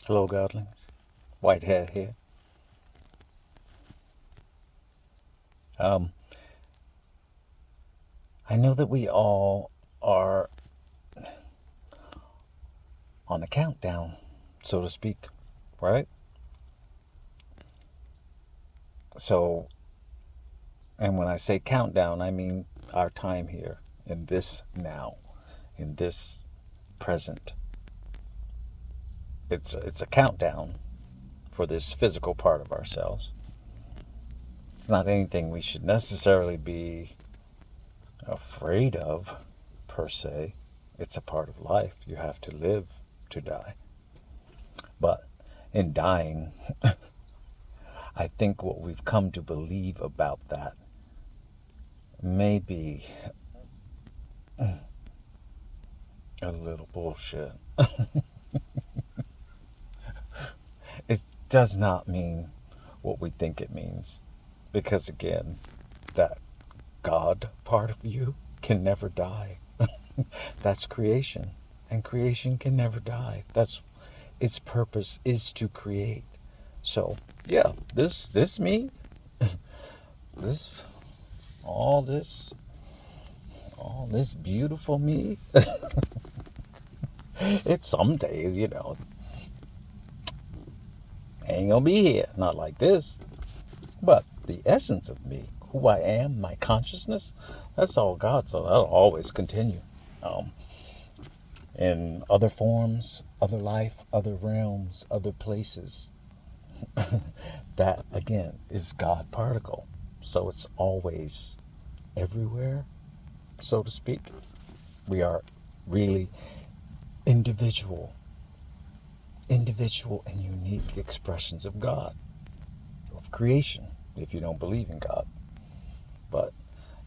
Hello, godlings. WhiteHair here. Um, I know that we all are on a countdown, so to speak, right? So, and when I say countdown, I mean our time here, in this now, in this present. It's a countdown for this physical part of ourselves. It's not anything we should necessarily be afraid of, per se. It's a part of life. You have to live to die. But in dying, I think what we've come to believe about that may be a little bullshit. It does not mean what we think it means. Because again, that God part of you can never die. That's creation. And creation can never die. That's its purpose is to create. So yeah, this me, this all this all this beautiful me. It's some days, ain't gonna be here. Not like this. But the essence of me, who I am, my consciousness, that's all God. So that'll always continue. Um, in other forms, other life, other realms, other places. That, again, is God particle. So it's always everywhere, so to speak. We are really individual and unique expressions of God, of creation, if you don't believe in God. But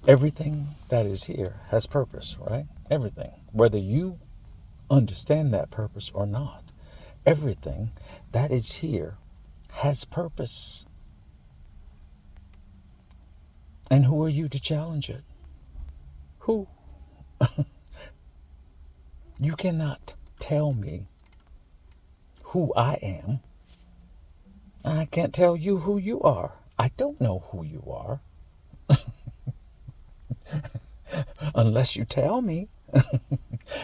everything that is here has purpose, right? Everything. Whether you understand that purpose or not, everything that is here has purpose. And who are you to challenge it? Who? You cannot tell me who I am, and I can't tell you who you are. I don't know who you are unless you tell me.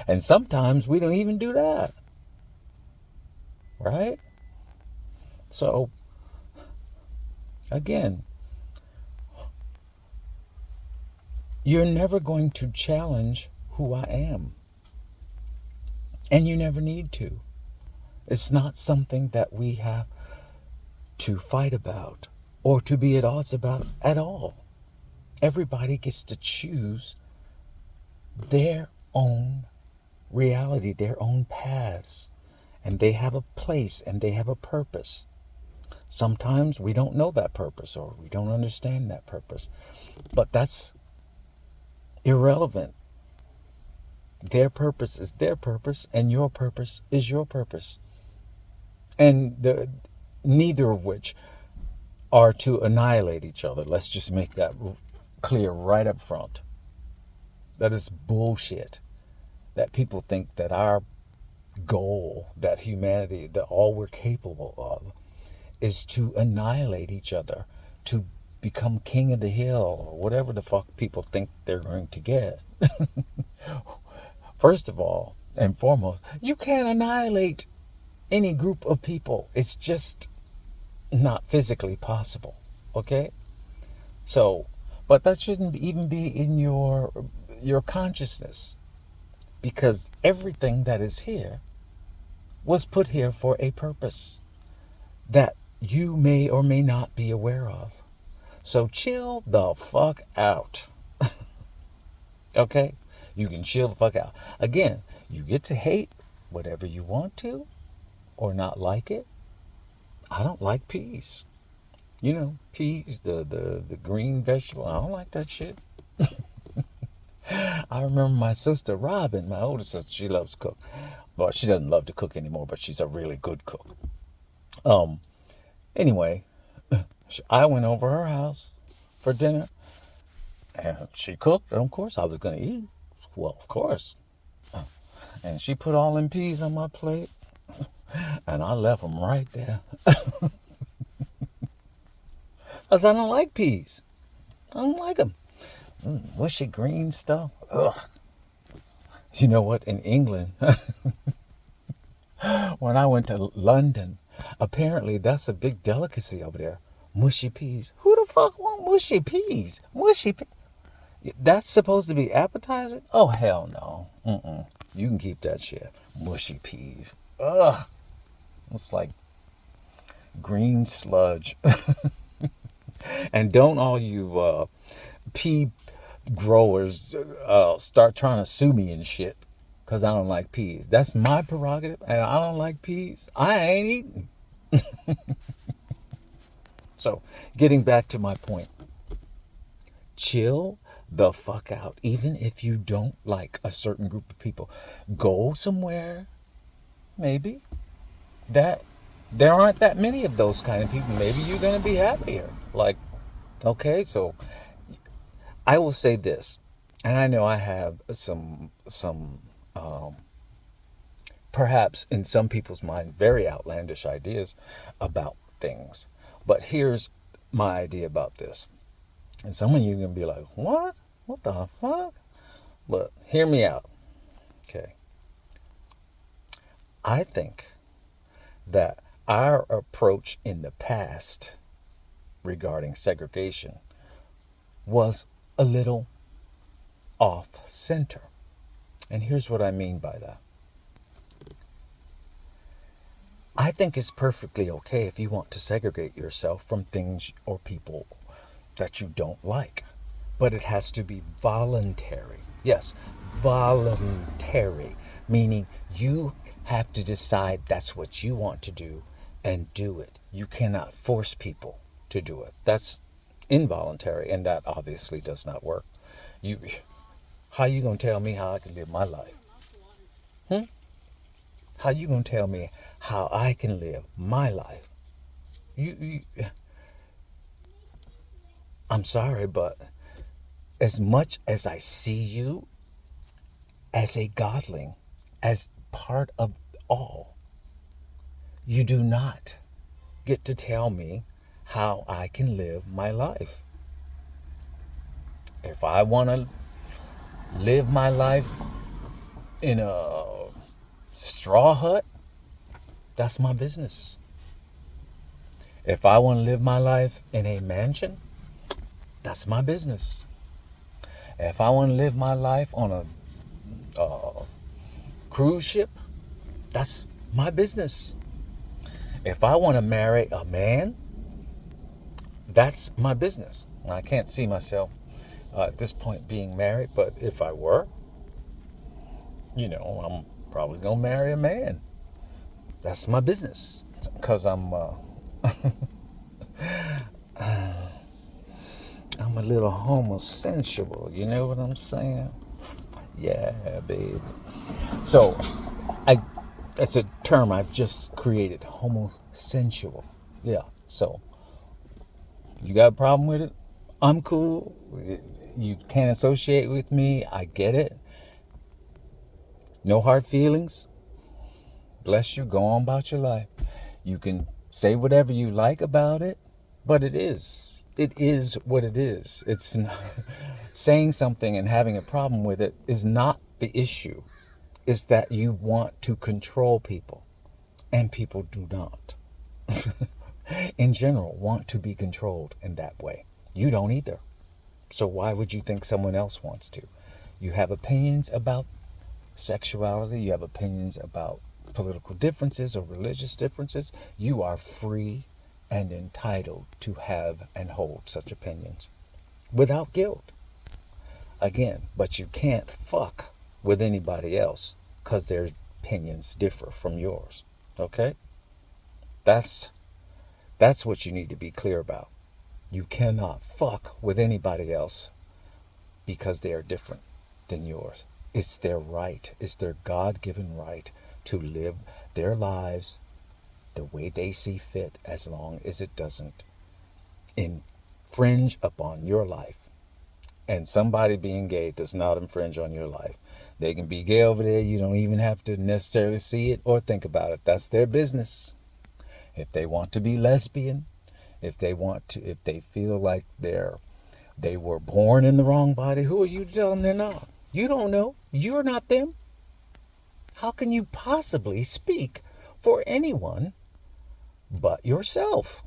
And sometimes we don't even do that, right? So, again, you're never going to challenge who I am. And you never need to. It's not something that we have to fight about or to be at odds about at all. Everybody gets to choose their own reality, their own paths. And they have a place and they have a purpose. Sometimes we don't know that purpose or we don't understand that purpose. But that's irrelevant. Their purpose is their purpose and your purpose is your purpose. And neither of which are to annihilate each other. Let's just make that clear right up front. That is bullshit. That people think that our goal, that humanity, that all we're capable of, is to annihilate each other, to become king of the hill, or whatever the fuck people think they're going to get. First of all, and foremost, you can't annihilate any group of people. It's just not physically possible. Okay? So, but that shouldn't even be in your consciousness, because everything that is here was put here for a purpose that you may or may not be aware of. So chill the fuck out. Okay? You can chill the fuck out. Again, you get to hate whatever you want to or not like it. I don't like peas. Peas, the green vegetable. I don't like that shit. I remember my sister Robin, my older sister, she loves to cook. Well, she doesn't love to cook anymore, but she's a really good cook. Anyway, I went over her house for dinner, and she cooked, and of course I was going to eat. Well, of course. And she put all them peas on my plate. And I left them right there. Because I don't like peas. I don't like them. Mushy green stuff. Ugh. You know what? In England, when I went to London, apparently that's a big delicacy over there. Mushy peas. Who the fuck want mushy peas? Mushy peas. That's supposed to be appetizing? Oh, hell no. You can keep that shit. Mushy peas. Ugh. It's like green sludge. And don't all you pea growers start trying to sue me and shit because I don't like peas. That's my prerogative, and I don't like peas. I ain't eating. So, getting back to my point, chill the fuck out. Even if you don't like a certain group of people, go somewhere, maybe, that there aren't that many of those kind of people. Maybe you're going to be happier. Like, okay, so I will say this, and I know I have some perhaps in some people's mind, very outlandish ideas about things. But here's my idea about this. And some of you are going to be like, what? What the fuck? But hear me out. Okay. I think that our approach in the past regarding segregation was a little off center. And here's what I mean by that. I think it's perfectly okay if you want to segregate yourself from things or people that you don't like. But it has to be voluntary. Yes, voluntary, meaning you have to decide that's what you want to do and do it. You cannot force people to do it. That's involuntary, and that obviously does not work. How you gonna tell me how I can live my life? How you gonna tell me how I can live my life? I'm sorry, but as much as I see you as a godling, as part of all, you do not get to tell me how I can live my life. If I want to live my life in a straw hut, that's my business. If I want to live my life in a mansion, that's my business. If I want to live my life on a cruise ship, that's my business. If I want to marry a man, that's my business. I can't see myself at this point being married, but if I were, I'm probably going to marry a man. That's my business because I'm I'm a little homosexual, you know what I'm saying? Yeah, babe. So, that's a term I've just created, homosexual. Yeah, so, you got a problem with it? I'm cool. You can't associate with me. I get it. No hard feelings. Bless you. Go on about your life. You can say whatever you like about it, but it is what it is. It's saying something and having a problem with it is not the issue. It's that you want to control people, and people do not, in general, want to be controlled in that way. You don't either. So why would you think someone else wants to? You have opinions about sexuality. You have opinions about political differences or religious differences. You are free and entitled to have and hold such opinions without guilt. Again, but you can't fuck with anybody else because their opinions differ from yours. Okay? That's what you need to be clear about. You cannot fuck with anybody else because they are different than yours. It's their right. It's their God-given right to live their lives the way they see fit, as long as it doesn't infringe upon your life. And somebody being gay does not infringe on your life. They can be gay over there. You don't even have to necessarily see it or think about it. That's their business. If they want to be lesbian, if they feel like they were born in the wrong body, who are you to tell them they're not? You don't know. You're not them. How can you possibly speak for anyone but yourself?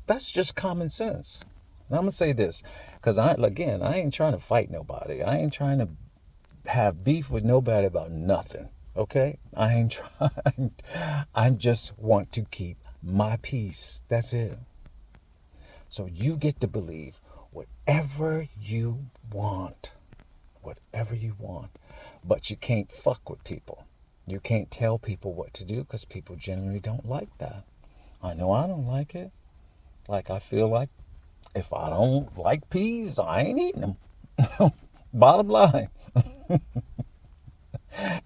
That's just common sense. And I'm going to say this, because I ain't trying to fight nobody. I ain't trying to have beef with nobody about nothing. Okay? I ain't trying. I just want to keep my peace. That's it. So you get to believe whatever you want. Whatever you want. But you can't fuck with people. You can't tell people what to do because people generally don't like that. I know I don't like it. Like, I feel like if I don't like peas, I ain't eating them. Bottom line.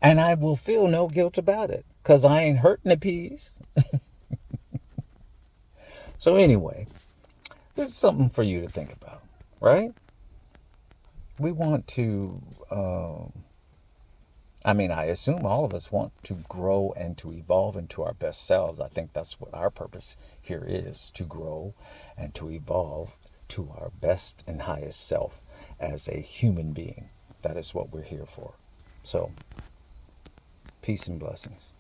And I will feel no guilt about it because I ain't hurting the peas. So anyway, this is something for you to think about, right? We want to, I assume all of us want to grow and to evolve into our best selves. I think that's what our purpose here is, to grow and to evolve to our best and highest self as a human being. That is what we're here for. So, peace and blessings.